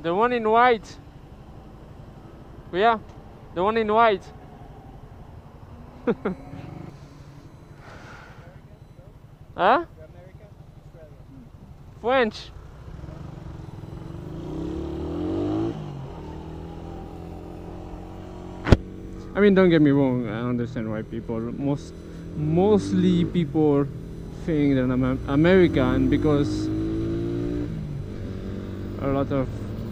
The one in white. Yeah, the one in white. Huh? French. I mean, don't get me wrong, I understand why people, mostly people think that I'm American, because a lot of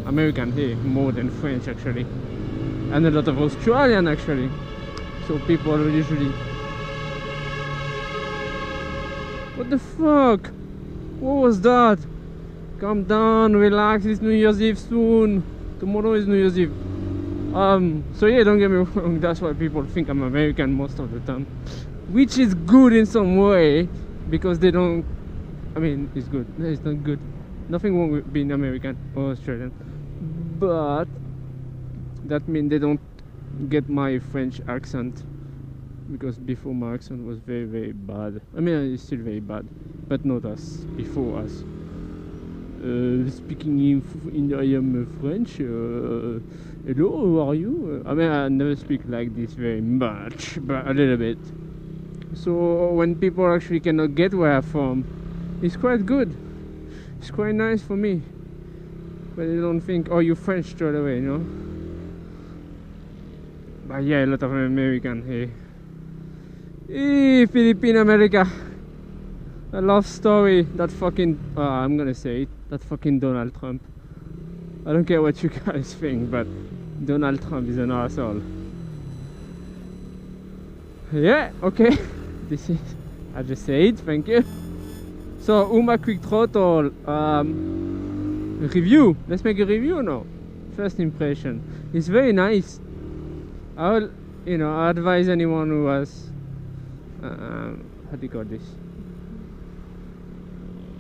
American here, more than French actually, and a lot of Australian actually. So people are usually, what the fuck? What was that? Calm down, relax, it's New Year's Eve soon. Tomorrow is New Year's Eve. So yeah, don't get me wrong, that's why people think I'm American most of the time, which is good in some way, because they don't, I mean, it's good, it's not good, nothing wrong with being American or Australian, but that means they don't get my French accent, because before my accent was very, very bad. I mean, it's still very bad, but not as before us. Speaking in I am French. Hello, how are you? I mean, I never speak like this very much, but a little bit. So when people actually cannot get where I'm from, it's quite good. It's quite nice for me. But they don't think, oh, you're French straight away, you know? But yeah, a lot of American here. Hey, Filipina, America. A love story. That fucking, I'm gonna say it, that fucking Donald Trump. I don't care what you guys think, but Donald Trump is an asshole. Yeah, okay. This is, I just say it, thank you. So, Uma Quick Throttle review. Let's make a review now. First impression. It's very nice. I will, you know, I advise anyone who has, how do you call this?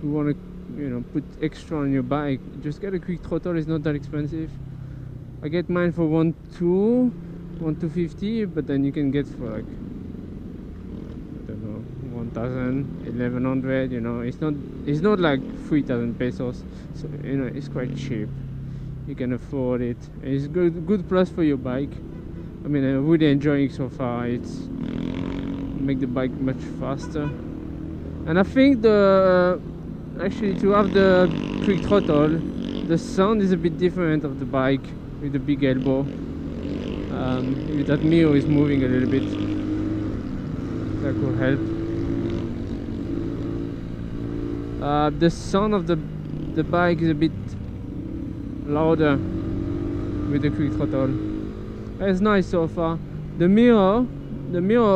You want to, you know, put extra on your bike, just get a Quick Throttle. It's not that expensive. I get mine for 1,250, but then you can get for like, I don't know, 1,000, 1,100. You know, it's not like 3,000 pesos. So you know, it's quite cheap. You can afford it. It's good plus for your bike. I mean, I'm really enjoying it so far. It's make the bike much faster, and I think actually to have the Quick Throttle, the sound is a bit different of the bike with the big elbow. If that mirror is moving a little bit, that could help. The sound of the bike is a bit louder with the Quick Throttle. It's nice so far. The mirror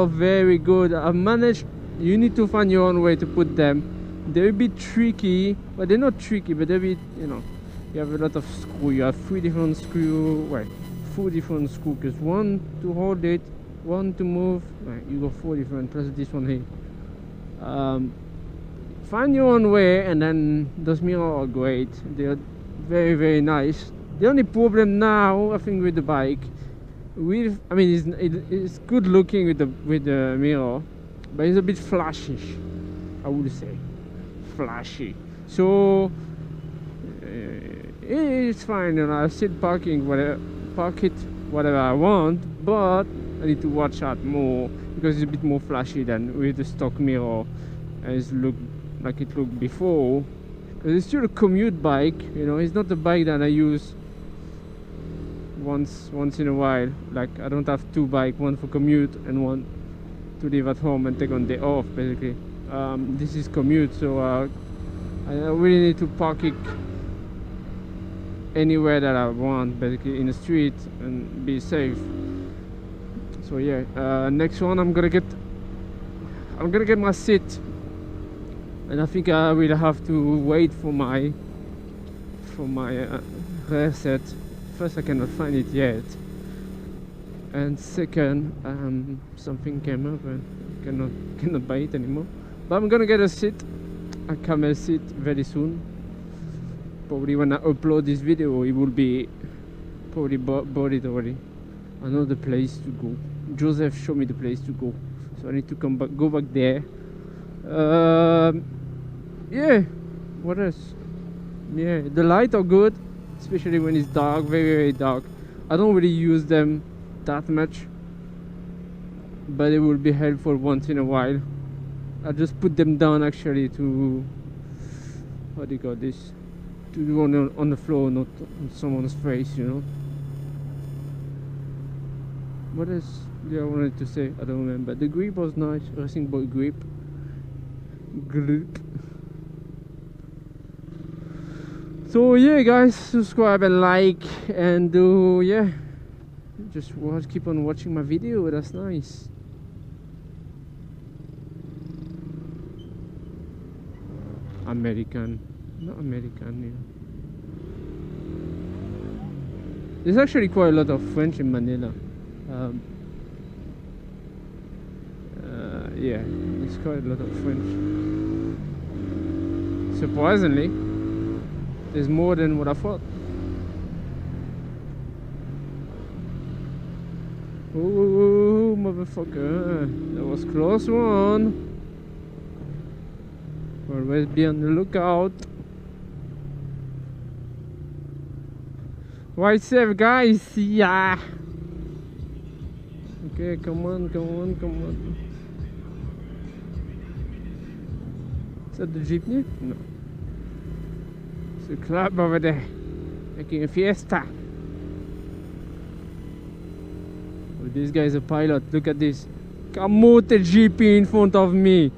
very good. I've managed. You need to find your own way to put them. They're a bit tricky, but they're not tricky, but they're a bit, you know, you have a lot of screw. You have 3 different screw, well, 4 different screw, because 1 to hold it, 1 to move, right, you got 4 different, plus this one here. Find your own way, and then those mirrors are great. They're very, very nice. The only problem now, I think, with the bike, I mean, it's good looking with the mirror, but it's a bit flashy, I would say. Flashy, so it's fine, you know. I still park it whatever I want, but I need to watch out more, because it's a bit more flashy than with the stock mirror as look like it looked before. Because it's still a commute bike, you know. It's not a bike that I use once in a while. Like, I don't have 2 bikes, one for commute and one to live at home and take on day off, basically. This is commute, so I really need to park it anywhere that I want, basically in the street, and be safe. So yeah, next one I'm gonna get my seat, and I think I will have to wait for my rear set. First, I cannot find it yet, and second, something came up and cannot buy it anymore. But I'm gonna get a seat, a camel seat, very soon. Probably when I upload this video, it will be probably bought it already. I know the place to go. Joseph showed me the place to go, so I need to go back there. Yeah, what else? Yeah, the lights are good. especially when it's dark, very, very dark. I don't really use them that much, but it will be helpful once in a while. I just put them down actually to, what do you call this, to do on the floor, not on someone's face, you know. What else did I wanted to say? I don't remember. The grip was nice, racing boy grip. So yeah guys, subscribe and like, and yeah, just keep on watching my video. That's nice. American, not American, yeah. There's actually quite a lot of French in Manila. Yeah, there's quite a lot of French. Surprisingly, there's more than what I thought. Oh, motherfucker, that was close one. Always be on the lookout. Right safe, guys. Yeah. Okay, come on, come on, come on. Is that the jeepney? No. It's a club over there making a fiesta. Oh, this guy's a pilot. Look at this. Kamote GP in front of me.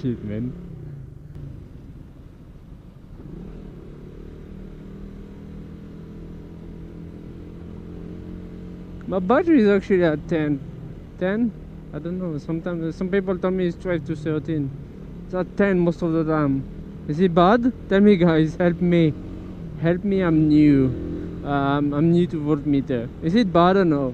Shit, man. My battery is actually at 10. 10? I don't know. Sometimes some people tell me it's 12 to 13. It's at 10 most of the time. Is it bad? Tell me, guys. Help me. Help me. I'm new. I'm new to voltmeter. Is it bad or no?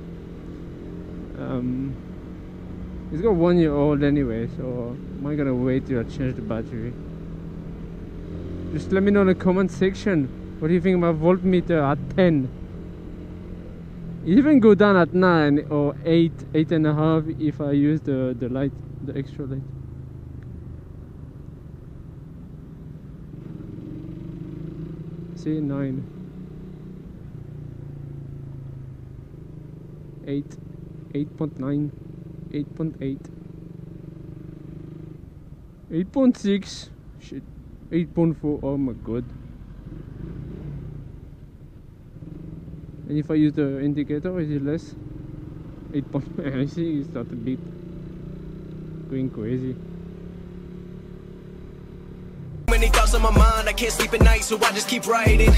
It's got 1 year old anyway, so am I gonna wait till I change the battery? Just let me know in the comment section. What do you think about voltmeter at 10? It even go down at 9 or 8, 8.5 if I use the light, the extra light. See, 9, 8, 8.9, 8.8, 8.6, shit, 8.4, oh my god. And if I use the indicator, is it less? 8. I see it's not a bit going crazy. Many thoughts on my mind, I can't sleep at night, so I just keep writing.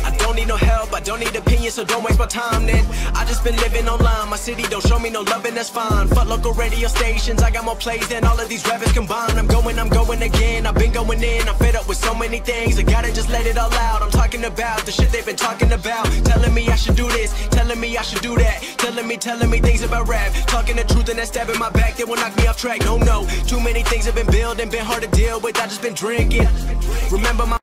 I don't need no help, I don't need opinions, so don't waste my time then. I just been living online, my city don't show me no love and that's fine. Fuck local radio stations, I got more plays than all of these rappers combined. I'm going again, I've been going in, I'm fed up with so many things. I gotta just let it all out, I'm talking about the shit they've been talking about. Telling me I should do this, telling me I should do that. Telling me things about rap. Talking the truth and that stab in my back, they will knock me off track. No, too many things have been building, been hard to deal with, I just been drinking. Remember my